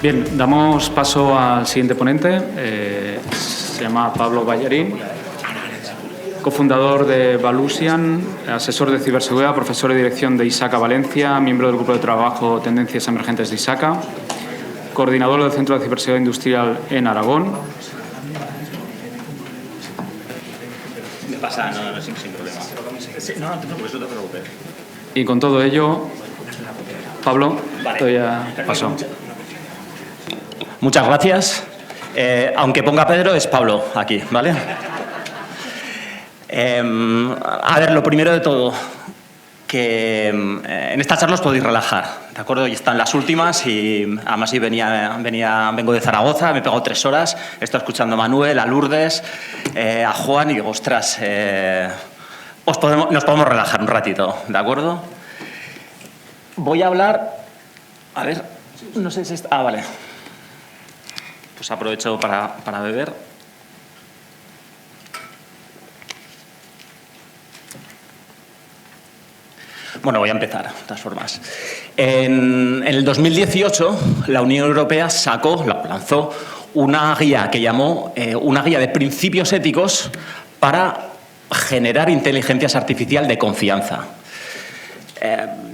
Bien, damos paso al siguiente ponente. Se llama Pablo Ballarín, cofundador de Valusian, asesor de ciberseguridad, profesor de dirección de ISACA Valencia, miembro del grupo de trabajo Tendencias Emergentes de ISACA, coordinador del Centro de Ciberseguridad Industrial en Aragón. Me pasa, no, sin problema. No te preocupes, no te preocupes. Y con todo ello, Pablo, Vale. te doy paso. Muchas gracias. Aunque ponga Pedro, es Pablo aquí, ¿vale? A ver, lo primero de todo, que en estas charlas podéis relajar, ¿de acuerdo? Ya están las últimas y además vengo de Zaragoza, me he pegado 3 horas, he estado escuchando a Manuel, a Lourdes, a Juan y digo, ostras, nos podemos relajar un ratito, ¿de acuerdo? Voy a hablar, a ver, no sé si está, vale. Pues aprovecho para beber. Bueno, voy a empezar, de todas formas. En el 2018, la Unión Europea lanzó una guía que llamó una guía de principios éticos para generar inteligencia artificial de confianza.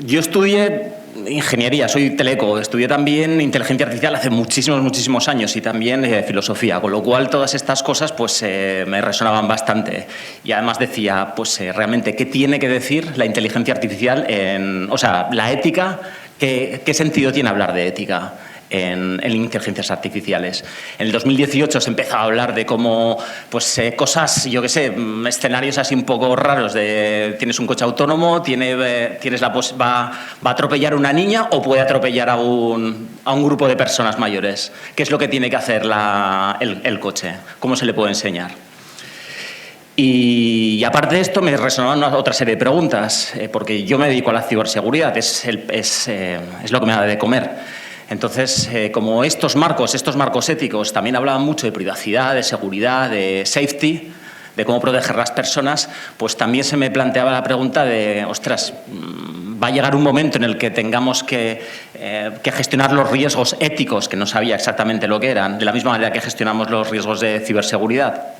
Yo estudié ingeniería, soy teleco, estudié también inteligencia artificial hace muchísimos años y también filosofía, con lo cual todas estas cosas pues me resonaban bastante. Y además decía, pues realmente, ¿qué tiene que decir la inteligencia artificial o sea, la ética? ¿Qué sentido tiene hablar de ética en inteligencias artificiales? En el 2018 se empezó a hablar de cómo, pues cosas, yo qué sé, escenarios así un poco raros de tienes un coche autónomo, va a atropellar a una niña o puede atropellar a un grupo de personas mayores. ¿Qué es lo que tiene que hacer el coche? ¿Cómo se le puede enseñar? Y aparte de esto me resonaban otra serie de preguntas, porque yo me dedico a la ciberseguridad, es lo que me da de comer. Entonces, como estos marcos éticos también hablaban mucho de privacidad, de seguridad, de safety, de cómo proteger a las personas, pues también se me planteaba la pregunta de, ostras, va a llegar un momento en el que tengamos que gestionar los riesgos éticos, que no sabía exactamente lo que eran, de la misma manera que gestionamos los riesgos de ciberseguridad.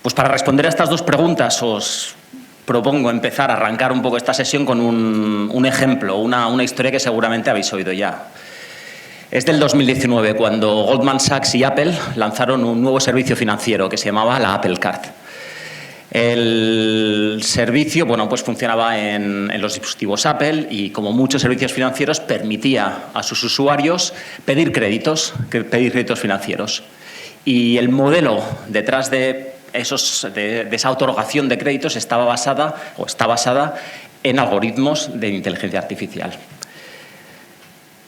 Pues para responder a estas dos preguntas os propongo empezar a arrancar un poco esta sesión con un ejemplo, una historia que seguramente habéis oído ya. Es del 2019, cuando Goldman Sachs y Apple lanzaron un nuevo servicio financiero que se llamaba la Apple Card. El servicio, bueno, pues funcionaba en los dispositivos Apple y, como muchos servicios financieros, permitía a sus usuarios pedir créditos financieros. Y el modelo detrás de esa otorgación de créditos está basada en algoritmos de inteligencia artificial.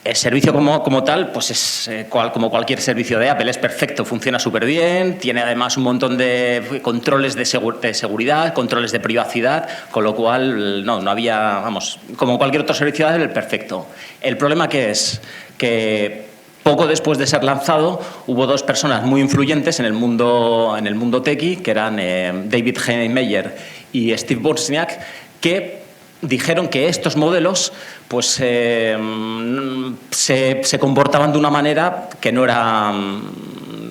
El servicio como tal, pues es como cualquier servicio de Apple, es perfecto, funciona súper bien, tiene además un montón de controles de seguridad, controles de privacidad, con lo cual no había, vamos, como cualquier otro servicio de Apple, perfecto. El problema que es que poco después de ser lanzado, hubo 2 personas muy influyentes en el mundo techie, que eran David G. Meyer y Steve Wozniak, que dijeron que estos modelos pues, se comportaban de una manera que no era,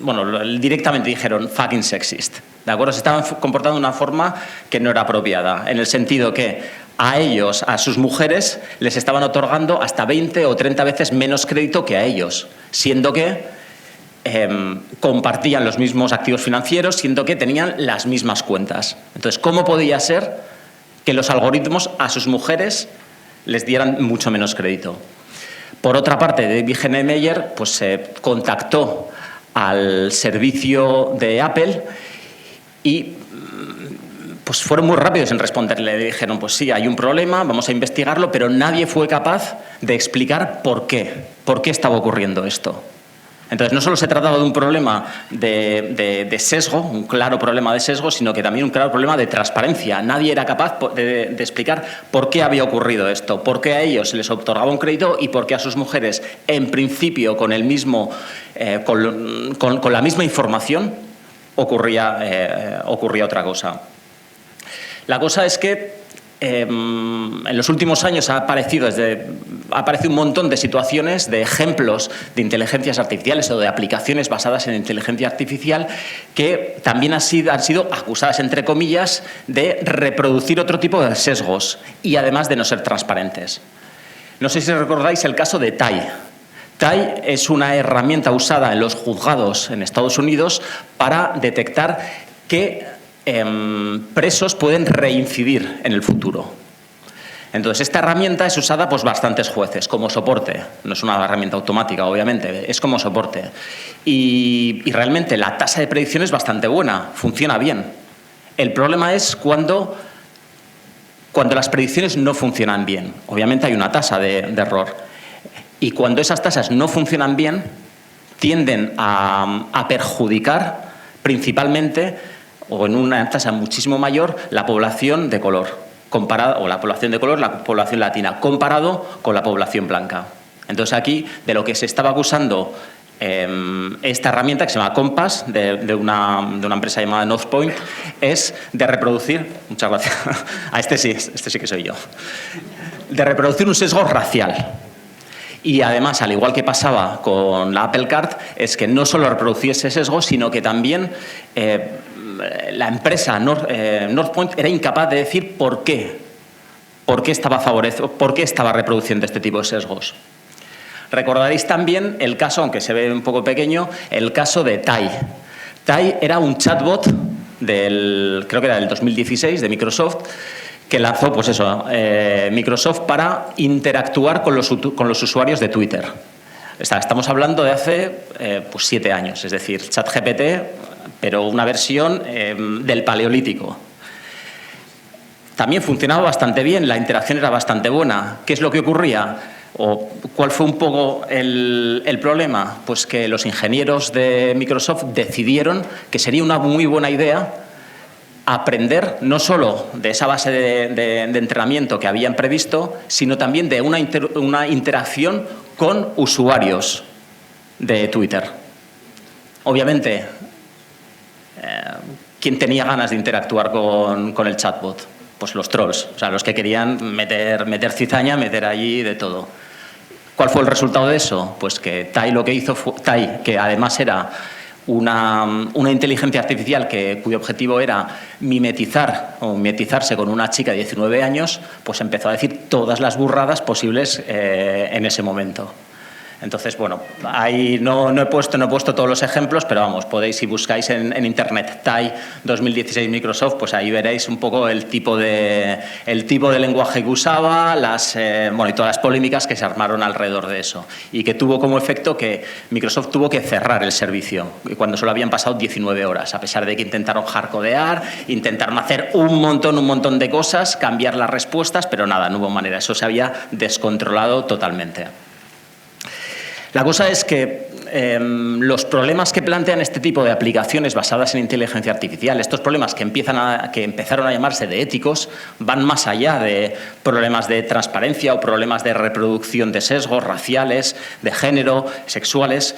bueno, directamente dijeron fucking sexist, ¿de acuerdo? Se estaban comportando de una forma que no era apropiada, en el sentido que a ellos, a sus mujeres, les estaban otorgando hasta 20 o 30 veces menos crédito que a ellos, siendo que compartían los mismos activos financieros, siendo que tenían las mismas cuentas. Entonces, ¿cómo podía ser que los algoritmos a sus mujeres les dieran mucho menos crédito? Por otra parte, David G. Meyer pues, contactó al servicio de Apple y pues fueron muy rápidos en responderle. Le dijeron, pues sí, hay un problema, vamos a investigarlo, pero nadie fue capaz de explicar por qué estaba ocurriendo esto. Entonces, no solo se trataba de un problema de sesgo, un claro problema de sesgo, sino que también un claro problema de transparencia. Nadie era capaz de explicar por qué había ocurrido esto, por qué a ellos se les otorgaba un crédito y por qué a sus mujeres, en principio, con la misma información, ocurría otra cosa. La cosa es que en los últimos años ha aparecido aparecido un montón de situaciones, de ejemplos de inteligencias artificiales o de aplicaciones basadas en inteligencia artificial que también han sido acusadas, entre comillas, de reproducir otro tipo de sesgos y además de no ser transparentes. No sé si recordáis el caso de TAI. TAI es una herramienta usada en los juzgados en Estados Unidos para detectar qué presos pueden reincidir en el futuro. Entonces, esta herramienta es usada por bastantes jueces como soporte. No es una herramienta automática, obviamente, es como soporte. Y realmente la tasa de predicción es bastante buena, funciona bien. El problema es cuando las predicciones no funcionan bien. Obviamente hay una tasa de error. Y cuando esas tasas no funcionan bien, tienden a perjudicar principalmente, o en una tasa muchísimo mayor, la población de color, la población latina, comparado con la población blanca. Entonces aquí, de lo que se estaba acusando esta herramienta, que se llama Compass, de una empresa llamada Northpoint, es de reproducir, muchas gracias, este sí que soy yo, de reproducir un sesgo racial. Y además, al igual que pasaba con la Apple Card, es que no solo reproducía ese sesgo, sino que también la empresa Northpoint era incapaz de decir por qué estaba reproduciendo este tipo de sesgos. Recordaréis también el caso, aunque se ve un poco pequeño, el caso de TAI. TAI era un chatbot creo que era del 2016, de Microsoft, que lanzó Microsoft para interactuar con los usuarios de Twitter. Estamos hablando de hace 7 años, es decir, ChatGPT, pero una versión del Paleolítico. También funcionaba bastante bien, la interacción era bastante buena. ¿Qué es lo que ocurría? ¿O cuál fue un poco el problema? Pues que los ingenieros de Microsoft decidieron que sería una muy buena idea aprender no solo de esa base de entrenamiento que habían previsto, sino también de una interacción con usuarios de Twitter. Obviamente, ¿quién tenía ganas de interactuar con el chatbot? Pues los trolls, o sea, los que querían meter cizaña, meter allí de todo. ¿Cuál fue el resultado de eso? Pues que TAI lo que hizo fue, TAI, que además era una inteligencia artificial cuyo objetivo era mimetizarse con una chica de 19 años, pues empezó a decir todas las burradas posibles en ese momento. Entonces, bueno, ahí no he puesto todos los ejemplos, pero vamos, podéis, si buscáis en Internet TAI 2016 Microsoft, pues ahí veréis un poco el tipo de lenguaje que usaba, y todas las polémicas que se armaron alrededor de eso. Y que tuvo como efecto que Microsoft tuvo que cerrar el servicio, cuando solo habían pasado 19 horas, a pesar de que intentaron hardcodear, intentaron hacer un montón de cosas, cambiar las respuestas, pero nada, no hubo manera. Eso se había descontrolado totalmente. La cosa es que los problemas que plantean este tipo de aplicaciones basadas en inteligencia artificial, estos problemas que empezaron a llamarse de éticos, van más allá de problemas de transparencia o problemas de reproducción de sesgos raciales, de género, sexuales.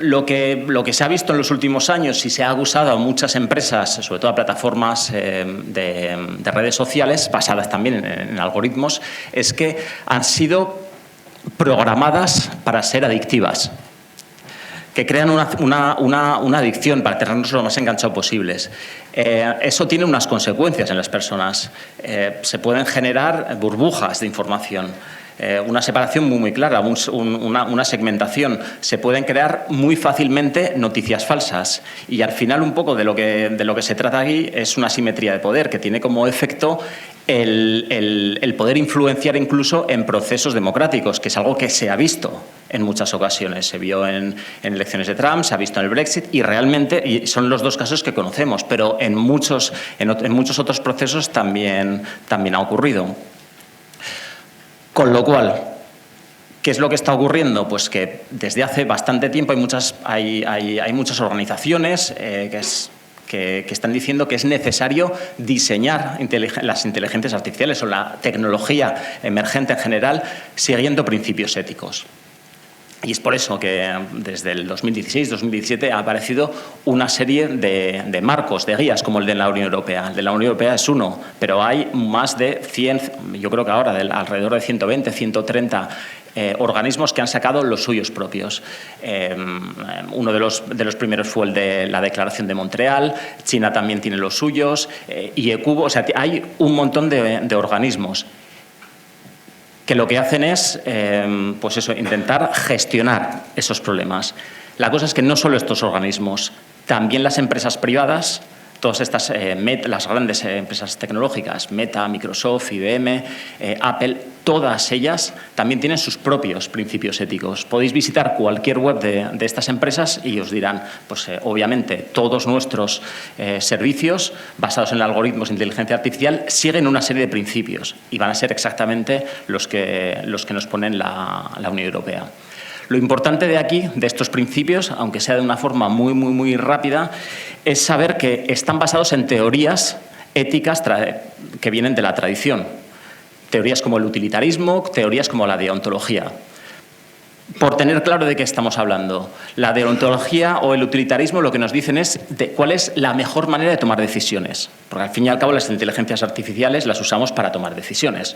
Lo que se ha visto en los últimos años y se ha acusado a muchas empresas, sobre todo a plataformas de redes sociales, basadas también en algoritmos, es que han sido programadas para ser adictivas, que crean una adicción para tenernos lo más enganchados posibles. Eso tiene unas consecuencias en las personas. Se pueden generar burbujas de información, una separación muy clara, una segmentación. Se pueden crear muy fácilmente noticias falsas. Y al final un poco de lo que se trata aquí es una asimetría de poder que tiene como efecto el poder influenciar incluso en procesos democráticos, que es algo que se ha visto en muchas ocasiones. Se vio en elecciones de Trump, se ha visto en el Brexit y realmente, y son los dos casos que conocemos, pero en muchos otros procesos también ha ocurrido. Con lo cual, ¿qué es lo que está ocurriendo? Pues que desde hace bastante tiempo hay muchas organizaciones que están diciendo que es necesario diseñar las inteligencias artificiales o la tecnología emergente en general siguiendo principios éticos. Y es por eso que desde el 2016-2017 ha aparecido una serie de marcos, de guías, como el de la Unión Europea. El de la Unión Europea es uno, pero hay más de 100, yo creo que ahora alrededor de 120, 130 organismos que han sacado los suyos propios. Uno de los primeros fue el de la Declaración de Montreal, China también tiene los suyos, IECUBO, o sea, hay un montón de organismos que lo que hacen es pues eso, intentar gestionar esos problemas. La cosa es que no solo estos organismos, también las empresas privadas, todas estas, las grandes empresas tecnológicas, Meta, Microsoft, IBM, Apple, todas ellas también tienen sus propios principios éticos. Podéis visitar cualquier web de estas empresas y os dirán, pues obviamente, todos nuestros servicios basados en algoritmos de inteligencia artificial siguen una serie de principios y van a ser exactamente los que nos ponen la Unión Europea. Lo importante de aquí, de estos principios, aunque sea de una forma muy rápida, es saber que están basados en teorías éticas que vienen de la tradición. Teorías como el utilitarismo, teorías como la deontología. Por tener claro de qué estamos hablando, la deontología o el utilitarismo lo que nos dicen es cuál es la mejor manera de tomar decisiones. Porque al fin y al cabo las inteligencias artificiales las usamos para tomar decisiones.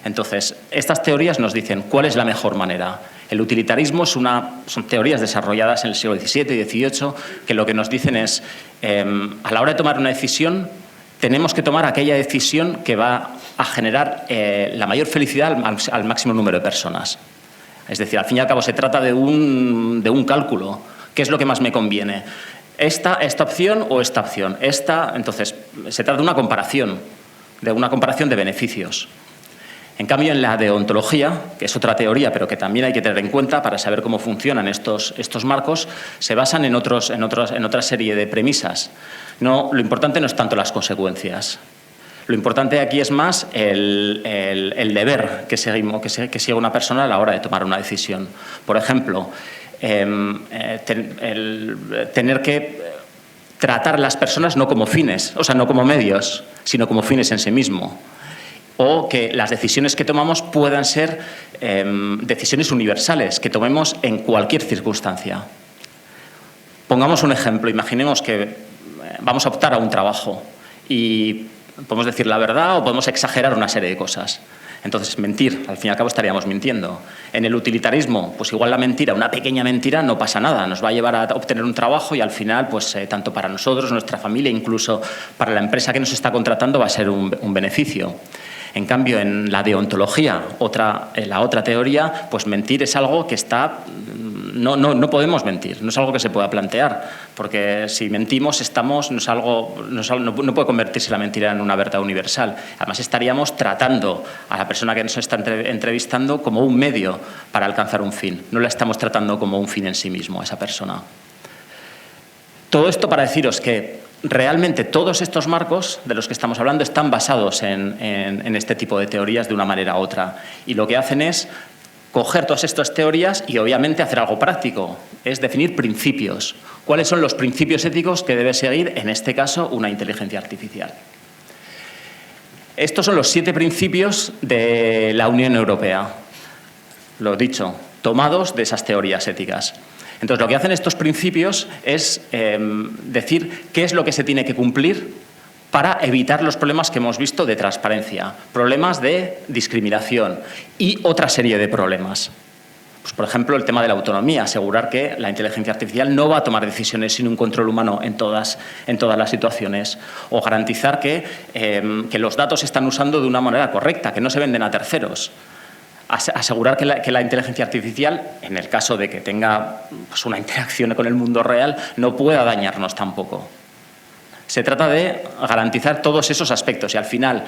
Entonces, estas teorías nos dicen cuál es la mejor manera. El utilitarismo son teorías desarrolladas en el siglo XVII y XVIII que lo que nos dicen es, a la hora de tomar una decisión, tenemos que tomar aquella decisión que va a generar la mayor felicidad al máximo número de personas. Es decir, al fin y al cabo se trata de un cálculo. ¿Qué es lo que más me conviene? ¿Esta opción o esta opción? Entonces, se trata de una comparación de beneficios. En cambio, en la deontología, que es otra teoría, pero que también hay que tener en cuenta para saber cómo funcionan estos marcos, se basan en otra serie de premisas. Lo importante no es tanto las consecuencias. Lo importante aquí es más el deber que sigue una persona a la hora de tomar una decisión. Por ejemplo, tener que tratar a las personas no como fines, o sea, no como medios, sino como fines en sí mismo. O que las decisiones que tomamos puedan ser decisiones universales, que tomemos en cualquier circunstancia. Pongamos un ejemplo. Imaginemos que vamos a optar a un trabajo y podemos decir la verdad o podemos exagerar una serie de cosas. Entonces, mentir, al fin y al cabo estaríamos mintiendo. En el utilitarismo, pues igual la mentira, una pequeña mentira, no pasa nada. Nos va a llevar a obtener un trabajo y al final, pues tanto para nosotros, nuestra familia, incluso para la empresa que nos está contratando, va a ser un beneficio. En cambio, en la deontología, la otra teoría, pues mentir es algo que no podemos mentir, no es algo que se pueda plantear, porque si mentimos no puede convertirse la mentira en una verdad universal. Además, estaríamos tratando a la persona que nos está entrevistando como un medio para alcanzar un fin, no la estamos tratando como un fin en sí mismo a esa persona. Todo esto para deciros que realmente todos estos marcos de los que estamos hablando están basados en este tipo de teorías de una manera u otra. Y lo que hacen es coger todas estas teorías y obviamente hacer algo práctico, es definir principios. ¿Cuáles son los principios éticos que debe seguir, en este caso, una inteligencia artificial? Estos son los 7 principios de la Unión Europea, lo dicho, tomados de esas teorías éticas. Entonces, lo que hacen estos principios es decir qué es lo que se tiene que cumplir para evitar los problemas que hemos visto de transparencia, problemas de discriminación y otra serie de problemas. Pues, por ejemplo, el tema de la autonomía, asegurar que la inteligencia artificial no va a tomar decisiones sin un control humano en todas las situaciones, o garantizar que los datos se están usando de una manera correcta, que no se venden a terceros. Asegurar que la inteligencia artificial, en el caso de que tenga pues, una interacción con el mundo real, no pueda dañarnos tampoco. Se trata de garantizar todos esos aspectos y al final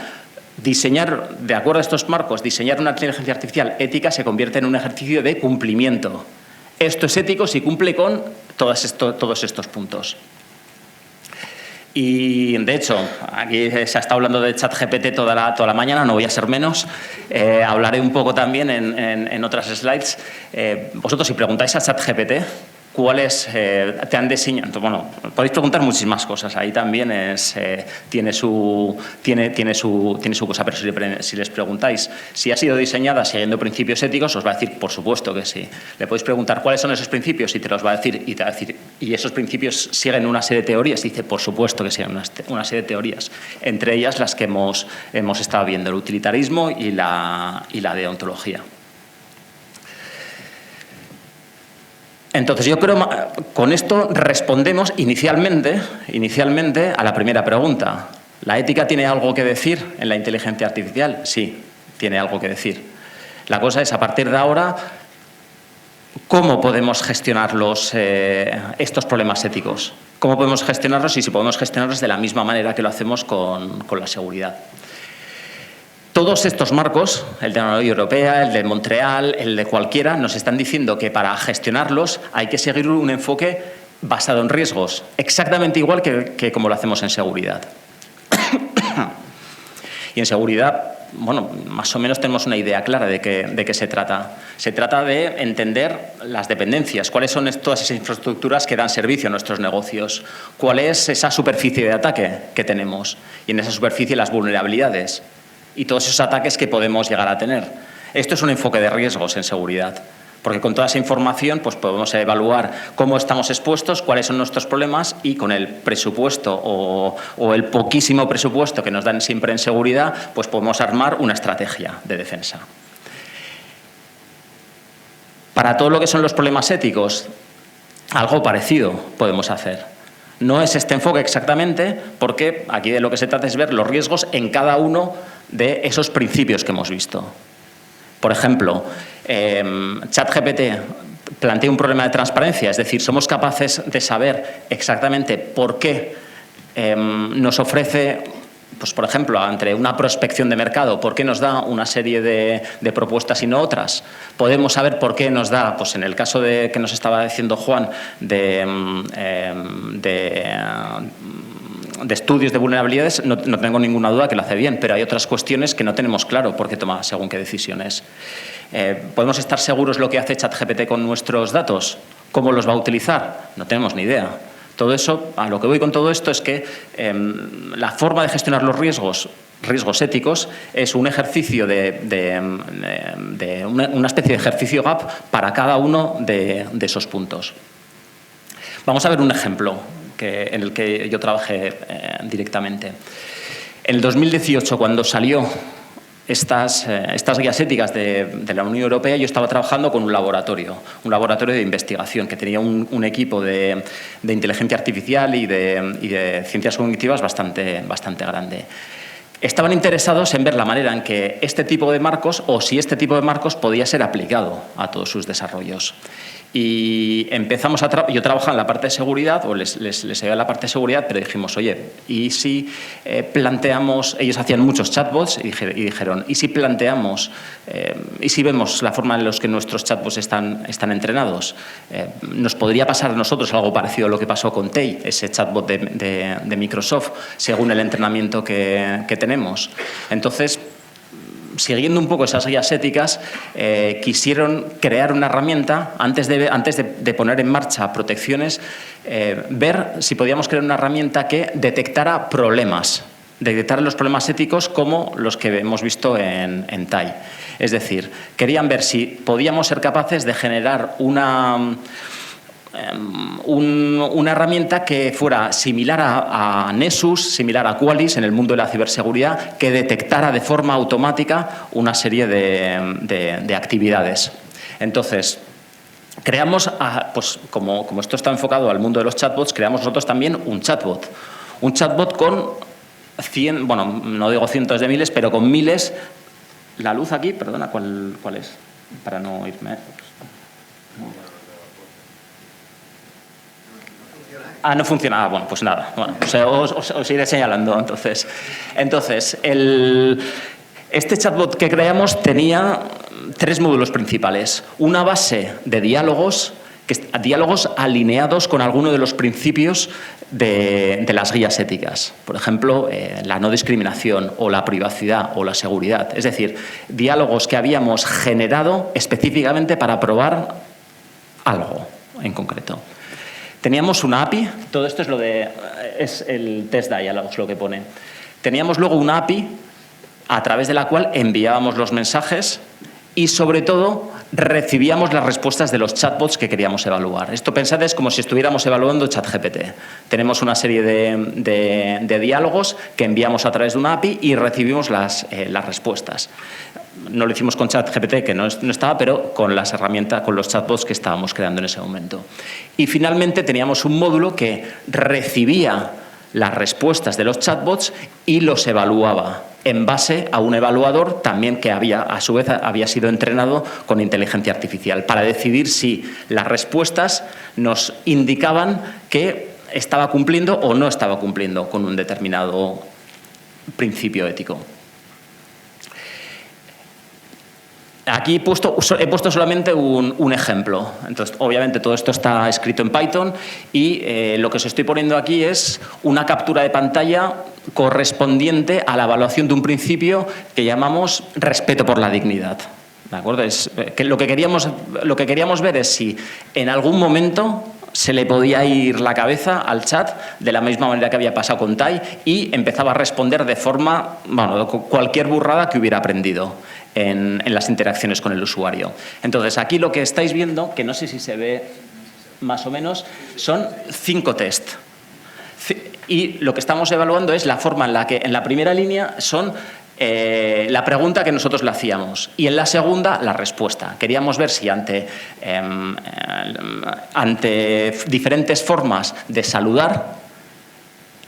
diseñar, de acuerdo a estos marcos, diseñar una inteligencia artificial ética se convierte en un ejercicio de cumplimiento. Esto es ético si cumple con todos estos puntos. Y, de hecho, aquí se ha estado hablando de ChatGPT toda la mañana, no voy a ser menos. Hablaré un poco también en otras slides. Vosotros, si preguntáis a ChatGPT cuáles te han diseñado. Bueno, podéis preguntar muchísimas cosas, ahí también tiene su cosa, pero si les preguntáis si ha sido diseñada siguiendo principios éticos, os va a decir, por supuesto que sí. Le podéis preguntar cuáles son esos principios y te los va a decir, y esos principios siguen una serie de teorías, y dice, por supuesto que siguen una serie de teorías, entre ellas las que hemos estado viendo, el utilitarismo y la deontología. Entonces, yo creo que con esto respondemos inicialmente a la primera pregunta. ¿La ética tiene algo que decir en la inteligencia artificial? Sí, tiene algo que decir. La cosa es, a partir de ahora, ¿cómo podemos gestionar estos problemas éticos? ¿Cómo podemos gestionarlos y si podemos gestionarlos de la misma manera que lo hacemos con la seguridad? Todos estos marcos, el de la Unión Europea, el de Montreal, el de cualquiera, nos están diciendo que para gestionarlos hay que seguir un enfoque basado en riesgos, exactamente igual que como lo hacemos en seguridad. Y en seguridad, bueno, más o menos tenemos una idea clara de qué se trata. Se trata de entender las dependencias, cuáles son todas esas infraestructuras que dan servicio a nuestros negocios, cuál es esa superficie de ataque que tenemos y en esa superficie las vulnerabilidades y todos esos ataques que podemos llegar a tener. Esto es un enfoque de riesgos en seguridad, porque con toda esa información pues podemos evaluar cómo estamos expuestos, cuáles son nuestros problemas y con el presupuesto o el poquísimo presupuesto que nos dan siempre en seguridad, pues podemos armar una estrategia de defensa. Para todo lo que son los problemas éticos, algo parecido podemos hacer. No es este enfoque exactamente, porque aquí de lo que se trata es ver los riesgos en cada uno de esos principios que hemos visto. Por ejemplo, ChatGPT plantea un problema de transparencia, es decir, somos capaces de saber exactamente por qué nos ofrece, pues por ejemplo, ante una prospección de mercado, por qué nos da una serie de propuestas y no otras. Podemos saber por qué nos da, pues en el caso que nos estaba diciendo Juan, de estudios de vulnerabilidades, no tengo ninguna duda que lo hace bien, pero hay otras cuestiones que no tenemos claro por qué toma según qué decisiones. ¿Podemos estar seguros lo que hace ChatGPT con nuestros datos? ¿Cómo los va a utilizar? No tenemos ni idea. Todo eso, a lo que voy con todo esto es que la forma de gestionar los riesgos éticos, es un ejercicio una especie de ejercicio gap para cada uno de esos puntos. Vamos a ver un ejemplo en el que yo trabajé directamente. En el 2018, cuando salió estas guías éticas de la Unión Europea, yo estaba trabajando con un laboratorio de investigación que tenía un equipo de inteligencia artificial y de ciencias cognitivas bastante grande. Estaban interesados en ver la manera en que este tipo de marcos, o si este tipo de marcos podía ser aplicado a todos sus desarrollos. Y empezamos yo trabajaba en la parte de seguridad, o les ayudaba en la parte de seguridad, pero dijimos, oye, ¿y si planteamos? Ellos hacían muchos chatbots y dijeron, ¿y si planteamos, y si vemos la forma en la que nuestros chatbots están entrenados? ¿Nos podría pasar a nosotros algo parecido a lo que pasó con Tay, ese chatbot de Microsoft, según el entrenamiento que tenemos? Entonces, siguiendo un poco esas guías éticas, quisieron crear una herramienta, antes de poner en marcha protecciones, ver si podíamos crear una herramienta que detectara los problemas éticos como los que hemos visto en TAI. Es decir, querían ver si podíamos ser capaces de generar una herramienta que fuera similar a Nessus, similar a Qualys en el mundo de la ciberseguridad, que detectara de forma automática una serie de actividades. Entonces, creamos, pues como esto está enfocado al mundo de los chatbots, creamos nosotros también un chatbot con bueno, no digo cientos de miles, pero con miles. La luz aquí, perdona, ¿cuál es? Para no irme. No funciona. Bueno, pues nada. Bueno, os iré señalando entonces. Este chatbot que creamos tenía 3 módulos principales. Una base de diálogos alineados con alguno de los principios de las guías éticas. Por ejemplo, la no discriminación o la privacidad o la seguridad. Es decir, diálogos que habíamos generado específicamente para probar algo en concreto. Teníamos una API, todo esto es el test dialogues lo que pone. Teníamos luego una API a través de la cual enviábamos los mensajes y, sobre todo, recibíamos las respuestas de los chatbots que queríamos evaluar. Esto, pensad, es como si estuviéramos evaluando ChatGPT. Tenemos una serie de diálogos que enviamos a través de una API y recibimos las respuestas. No lo hicimos con ChatGPT, que no estaba, pero con las herramientas, con los chatbots que estábamos creando en ese momento. Y finalmente teníamos un módulo que recibía las respuestas de los chatbots y los evaluaba en base a un evaluador también que a su vez había sido entrenado con inteligencia artificial para decidir si las respuestas nos indicaban que estaba cumpliendo o no estaba cumpliendo con un determinado principio ético. Aquí he puesto solamente un ejemplo. Entonces, obviamente, todo esto está escrito en Python y lo que os estoy poniendo aquí es una captura de pantalla correspondiente a la evaluación de un principio que llamamos respeto por la dignidad. ¿De acuerdo? Lo que queríamos ver es si en algún momento se le podía ir la cabeza al chat de la misma manera que había pasado con Tai y empezaba a responder de forma, cualquier burrada que hubiera aprendido en las interacciones con el usuario. Entonces, aquí lo que estáis viendo, que no sé si se ve más o menos, son 5 test. Y lo que estamos evaluando es la forma en la que en la primera línea son la pregunta que nosotros le hacíamos y en la segunda la respuesta. Queríamos ver si ante diferentes formas de saludar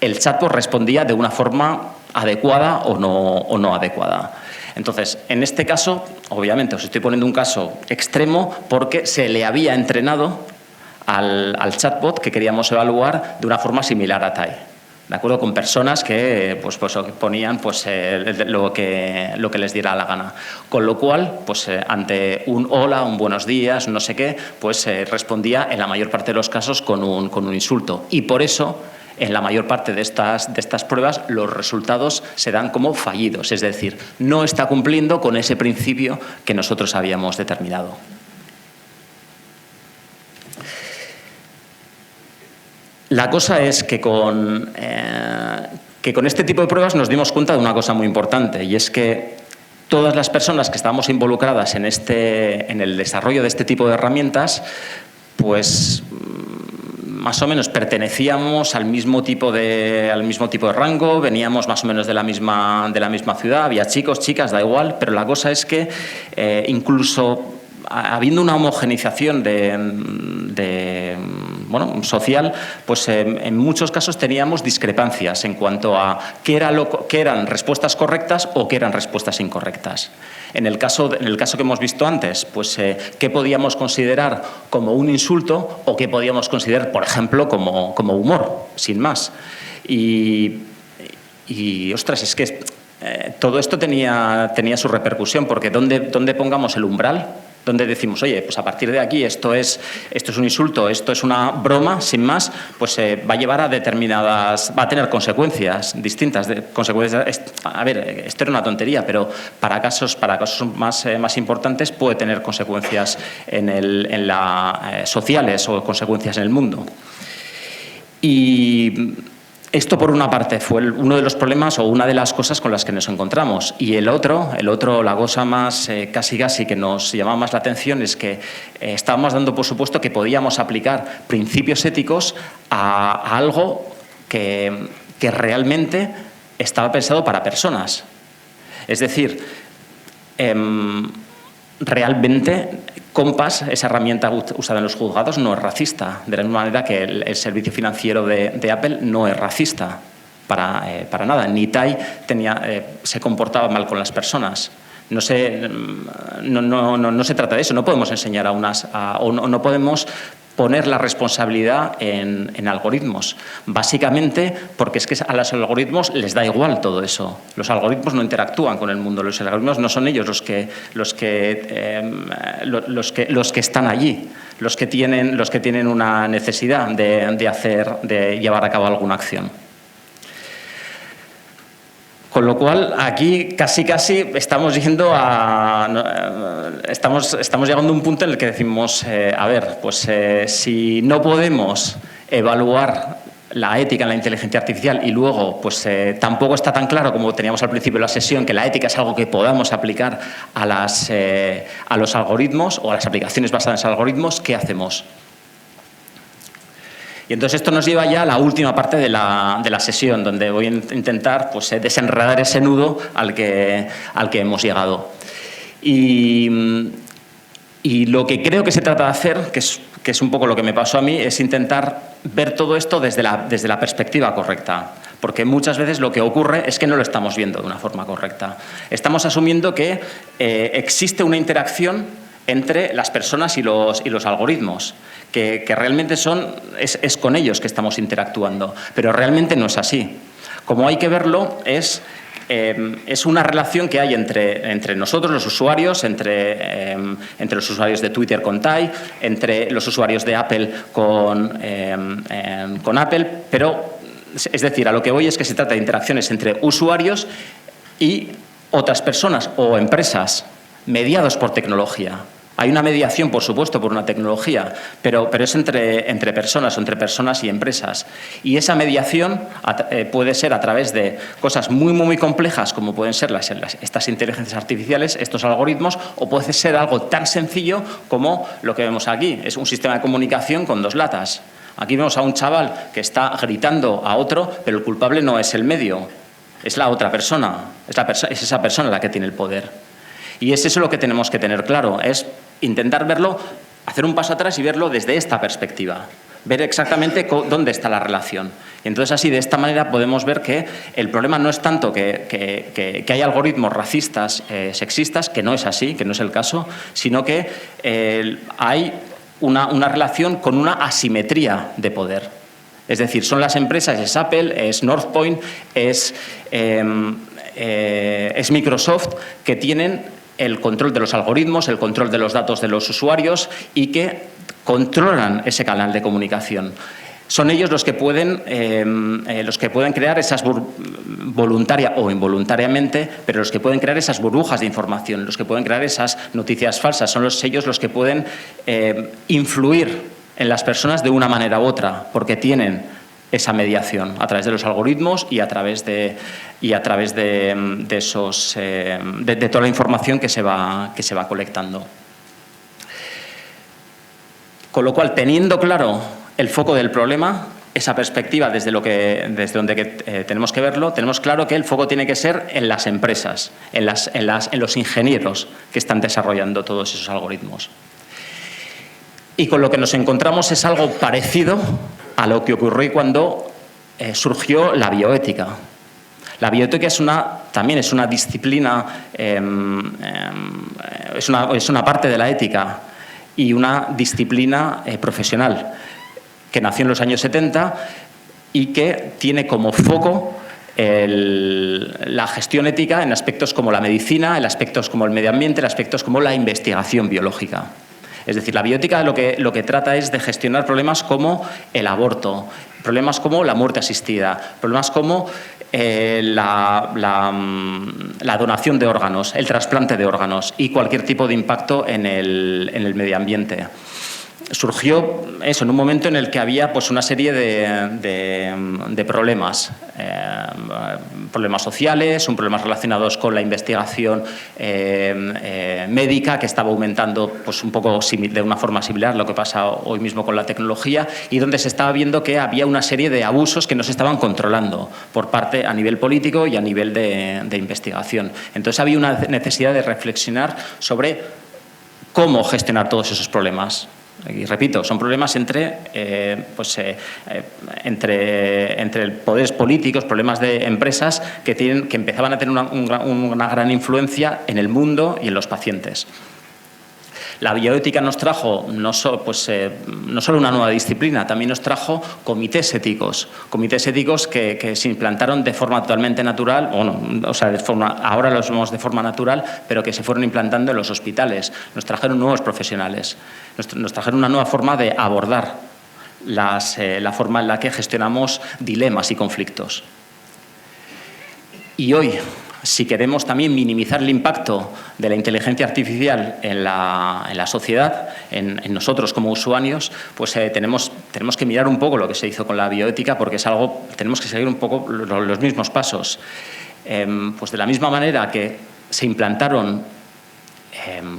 el chatbot respondía de una forma adecuada o no adecuada. Entonces, en este caso, obviamente os estoy poniendo un caso extremo porque se le había entrenado al chatbot que queríamos evaluar de una forma similar a Tai. ¿De acuerdo? Con personas que ponían lo que les diera la gana. Con lo cual, ante un hola, un buenos días, no sé qué, respondía en la mayor parte de los casos con un insulto. Y por eso, en la mayor parte de estas pruebas, los resultados se dan como fallidos. Es decir, no está cumpliendo con ese principio que nosotros habíamos determinado. La cosa es que con este tipo de pruebas nos dimos cuenta de una cosa muy importante, y es que todas las personas que estábamos involucradas en el desarrollo de este tipo de herramientas, pues más o menos pertenecíamos al mismo tipo de rango, veníamos más o menos de la misma ciudad, había chicos, chicas, da igual, pero la cosa es que incluso habiendo una homogeneización social, en muchos casos teníamos discrepancias en cuanto a qué eran respuestas correctas o qué eran respuestas incorrectas. En el caso que hemos visto antes, qué podíamos considerar como un insulto o qué podíamos considerar, por ejemplo, como humor, sin más. Y ostras, es que todo esto tenía su repercusión, porque ¿dónde pongamos el umbral? Donde decimos, oye, pues a partir de aquí esto es un insulto, esto es una broma, sin más, va a llevar a va a tener consecuencias distintas. A ver, esto era una tontería, pero para casos más importantes puede tener consecuencias sociales o consecuencias en el mundo. Y esto, por una parte, fue uno de los problemas o una de las cosas con las que nos encontramos. Y el otro, la cosa más casi que nos llamaba más la atención, es que estábamos dando por supuesto que podíamos aplicar principios éticos a algo que realmente estaba pensado para personas. Es decir, realmente Compass, esa herramienta usada en los juzgados, no es racista, de la misma manera que el servicio financiero de Apple no es racista para nada. Ni Tai se comportaba mal con las personas. No se trata de eso. No podemos enseñar no podemos poner la responsabilidad en algoritmos. Básicamente porque es que a los algoritmos les da igual todo eso. Los algoritmos no interactúan con el mundo. Los algoritmos no son ellos los que están allí, los que tienen una necesidad de llevar a cabo alguna acción. Con lo cual, aquí casi estamos yendo estamos llegando a un punto en el que decimos, a ver, pues si no podemos evaluar la ética en la inteligencia artificial y luego pues tampoco está tan claro como teníamos al principio de la sesión que la ética es algo que podamos aplicar a los algoritmos o a las aplicaciones basadas en algoritmos, ¿qué hacemos? Y entonces esto nos lleva ya a la última parte de la sesión, donde voy a intentar pues, desenredar ese nudo al que hemos llegado. Y lo que creo que se trata de hacer, que es un poco lo que me pasó a mí, es intentar ver todo esto desde la perspectiva correcta. Porque muchas veces lo que ocurre es que no lo estamos viendo de una forma correcta. Estamos asumiendo que existe una interacción entre las personas y los algoritmos, que realmente es con ellos que estamos interactuando, pero realmente no es así. Como hay que verlo, es una relación que hay entre nosotros, los usuarios, entre los usuarios de Twitter con Tai, entre los usuarios de Apple con Apple, pero es decir, a lo que voy es que se trata de interacciones entre usuarios y otras personas o empresas mediados por tecnología. Hay una mediación, por supuesto, por una tecnología, pero es entre personas o entre personas y empresas. Y esa mediación puede ser a través de cosas muy, muy complejas, como pueden ser estas inteligencias artificiales, estos algoritmos, o puede ser algo tan sencillo como lo que vemos aquí. Es un sistema de comunicación con dos latas. Aquí vemos a un chaval que está gritando a otro, pero el culpable no es el medio, es la otra persona, es esa persona la que tiene el poder. Y es eso lo que tenemos que tener claro, es intentar verlo, hacer un paso atrás y verlo desde esta perspectiva, ver exactamente dónde está la relación. Y entonces así, de esta manera, podemos ver que el problema no es tanto que hay algoritmos racistas, sexistas, que no es así, que no es el caso, sino que hay una relación con una asimetría de poder. Es decir, son las empresas, es Apple, es Northpoint, es Microsoft, que tienen el control de los algoritmos, el control de los datos de los usuarios y que controlan ese canal de comunicación. Son ellos los que pueden crear esas voluntaria o involuntariamente, pero los que pueden crear esas burbujas de información, los que pueden crear esas noticias falsas, son ellos los que pueden influir en las personas de una manera u otra, porque tienen esa mediación a través de los algoritmos y a través de toda la información que se va colectando. Con lo cual, teniendo claro el foco del problema, esa perspectiva desde donde tenemos que verlo, tenemos claro que el foco tiene que ser en las empresas, en los ingenieros que están desarrollando todos esos algoritmos. Y con lo que nos encontramos es algo parecido a lo que ocurrió cuando surgió la bioética. La bioética también es una disciplina, es una parte de la ética y una disciplina profesional que nació en los años 70 y que tiene como foco la gestión ética en aspectos como la medicina, en aspectos como el medio ambiente, en aspectos como la investigación biológica. Es decir, la bioética lo que trata es de gestionar problemas como el aborto, problemas como la muerte asistida, problemas como la donación de órganos, el trasplante de órganos y cualquier tipo de impacto en el medio ambiente. Surgió eso en un momento en el que había pues, una serie de problemas, problemas sociales, problemas relacionados con la investigación médica, que estaba aumentando pues, un poco de una forma similar a lo que pasa hoy mismo con la tecnología, y donde se estaba viendo que había una serie de abusos que no se estaban controlando por parte a nivel político y a nivel de investigación. Entonces había una necesidad de reflexionar sobre cómo gestionar todos esos problemas. Y repito, son problemas entre poderes políticos, problemas de empresas que empezaban a tener una gran influencia en el mundo y en los pacientes. La bioética nos trajo no solo una nueva disciplina, también nos trajo comités éticos que se implantaron de forma totalmente natural, ahora los vemos de forma natural, pero que se fueron implantando en los hospitales. Nos trajeron nuevos profesionales, nos trajeron una nueva forma de abordar la forma en la que gestionamos dilemas y conflictos. Y hoy, si queremos también minimizar el impacto de la inteligencia artificial en la sociedad, en nosotros como usuarios, pues tenemos que mirar un poco lo que se hizo con la bioética, porque es algo, tenemos que seguir un poco los mismos pasos. Pues de la misma manera que se implantaron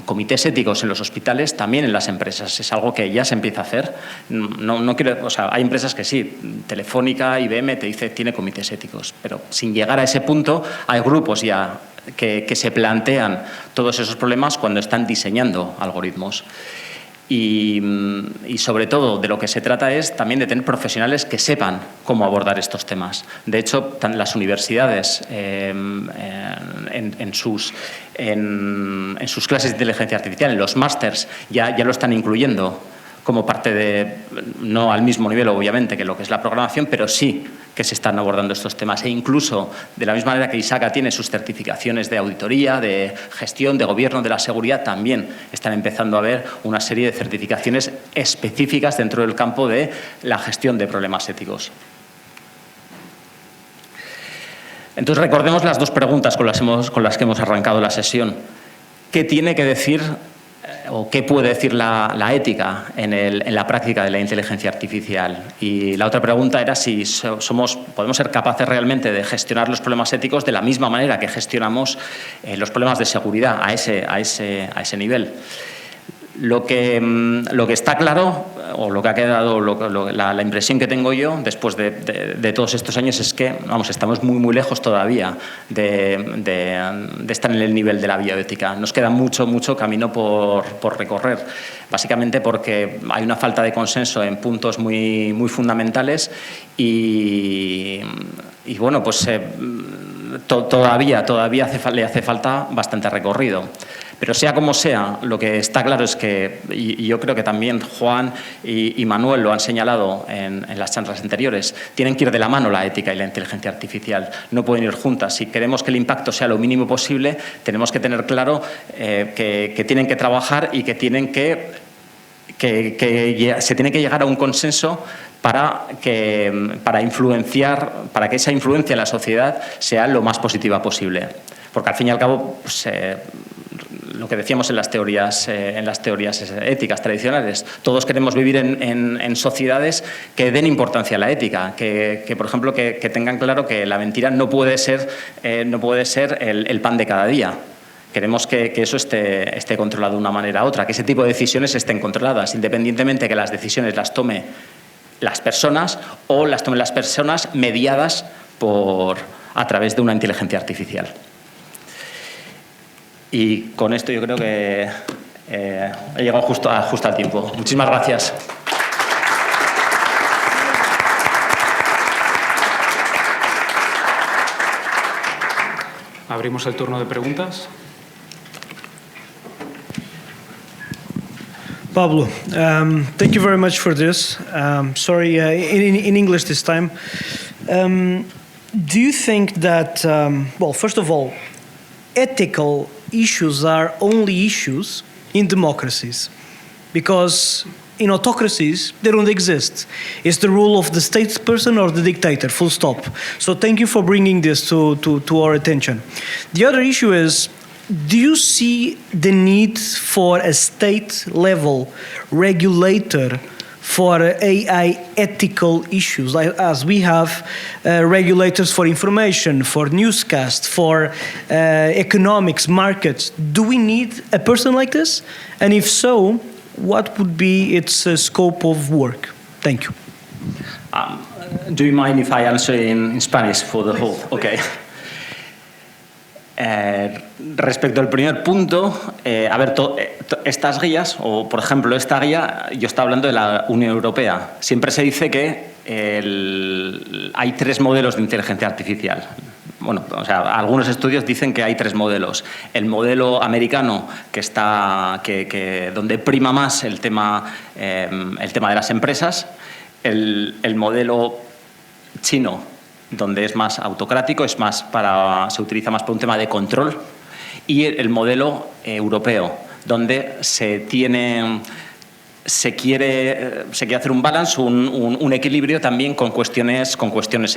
comités éticos en los hospitales, también en las empresas. Es algo que ya se empieza a hacer. No quiero, o sea, hay empresas que sí, Telefónica, IBM te dice tiene comités éticos, pero sin llegar a ese punto hay grupos ya que se plantean todos esos problemas cuando están diseñando algoritmos. Y sobre todo de lo que se trata es también de tener profesionales que sepan cómo abordar estos temas. De hecho, las universidades en sus clases de inteligencia artificial, en los másters, ya lo están incluyendo como parte de, no al mismo nivel obviamente que lo que es la programación, pero sí que se están abordando estos temas. E incluso, de la misma manera que ISACA tiene sus certificaciones de auditoría, de gestión, de gobierno de la seguridad, también están empezando a haber una serie de certificaciones específicas dentro del campo de la gestión de problemas éticos. Entonces, recordemos las dos preguntas con las que hemos arrancado la sesión. ¿Qué tiene que decir o qué puede decir la ética en la práctica de la inteligencia artificial? Y la otra pregunta era si podemos ser capaces realmente de gestionar los problemas éticos de la misma manera que gestionamos los problemas de seguridad a ese nivel. Lo que está claro, o lo que ha quedado, la impresión que tengo yo después de todos estos años es que estamos muy lejos todavía de estar en el nivel de la bioética. Nos queda mucho camino por recorrer, básicamente porque hay una falta de consenso en puntos muy fundamentales y bueno, pues todavía le hace falta bastante recorrido. Pero sea como sea, lo que está claro es que, y yo creo que también Juan y Manuel lo han señalado en las charlas anteriores, tienen que ir de la mano la ética y la inteligencia artificial, no pueden ir juntas. Si queremos que el impacto sea lo mínimo posible, tenemos que tener claro que tienen que trabajar y que se tiene que llegar a un consenso para que esa influencia en la sociedad sea lo más positiva posible. Porque al fin y al cabo, pues, lo que decíamos en las teorías éticas tradicionales, todos queremos vivir en sociedades que den importancia a la ética, que por ejemplo, que tengan claro que la mentira no puede ser el pan de cada día. Queremos que eso esté controlado de una manera u otra, que ese tipo de decisiones estén controladas, independientemente que las decisiones las tome las personas o las tomen las personas mediadas a través de una inteligencia artificial. Y con esto yo creo que he llegado justo a tiempo. Muchísimas gracias. Abrimos el turno de preguntas. Pablo, thank you very much for this. Sorry, in English this time. Do you think that, well, first of all, ethical issues are only issues in democracies? Because in autocracies, they don't exist. It's the rule of the statesperson or the dictator, full stop. So thank you for bringing this to our attention. The other issue is, do you see the need for a state-level regulator for AI ethical issues, as we have regulators for information, for newscasts, for economics, markets? Do we need a person like this? And if so, what would be its scope of work? Thank you. Do you mind if I answer in Spanish for the whole? Okay. Respecto al primer punto, a ver, estas guías, o por ejemplo esta guía, yo estaba hablando de la Unión Europea. Siempre se dice que hay 3 modelos de inteligencia artificial. Bueno, o sea, algunos estudios dicen que hay 3 modelos. El modelo americano, donde prima más el tema de las empresas. El modelo chino, donde es más autocrático, se utiliza más para un tema de control, y el modelo europeo, donde se quiere hacer un balance, un equilibrio también con cuestiones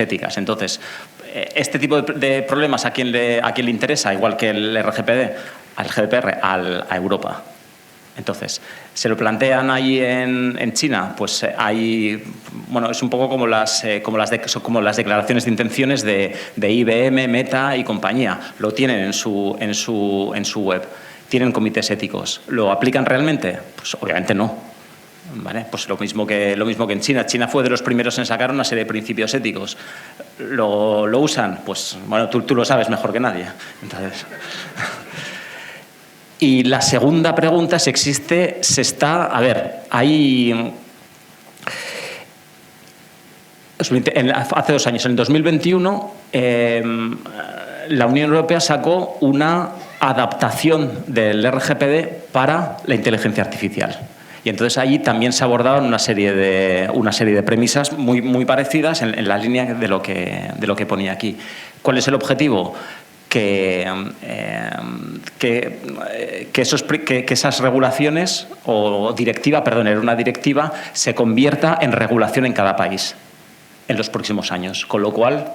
éticas. Entonces, este tipo de problemas a quién le interesa, igual que el RGPD, al GDPR, a Europa. Entonces, ¿se lo plantean ahí en China? Pues es un poco como las declaraciones de intenciones de IBM, Meta y compañía. Lo tienen en su web. ¿Tienen comités éticos? ¿Lo aplican realmente? Pues obviamente no. ¿Vale? Pues lo mismo que en China. China fue de los primeros en sacar una serie de principios éticos. ¿Lo usan? Pues bueno, tú lo sabes mejor que nadie. Entonces... Y la segunda pregunta es hace 2 años, en el 2021, la Unión Europea sacó una adaptación del RGPD para la inteligencia artificial. Y entonces allí también se abordaban una serie de premisas muy parecidas en la línea de lo que ponía aquí. ¿Cuál es el objetivo? Que esas regulaciones o directiva, perdón, era una directiva, se convierta en regulación en cada país en los próximos años, con lo cual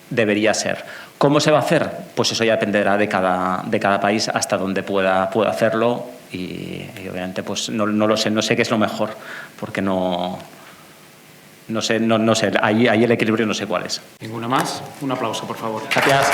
debería ser. ¿Cómo se va a hacer? Pues eso ya dependerá de cada país hasta donde pueda hacerlo y obviamente pues no lo sé, no sé qué es lo mejor, porque no sé, ahí el equilibrio no sé cuál es. ¿Ninguna más? Un aplauso, por favor. Gracias.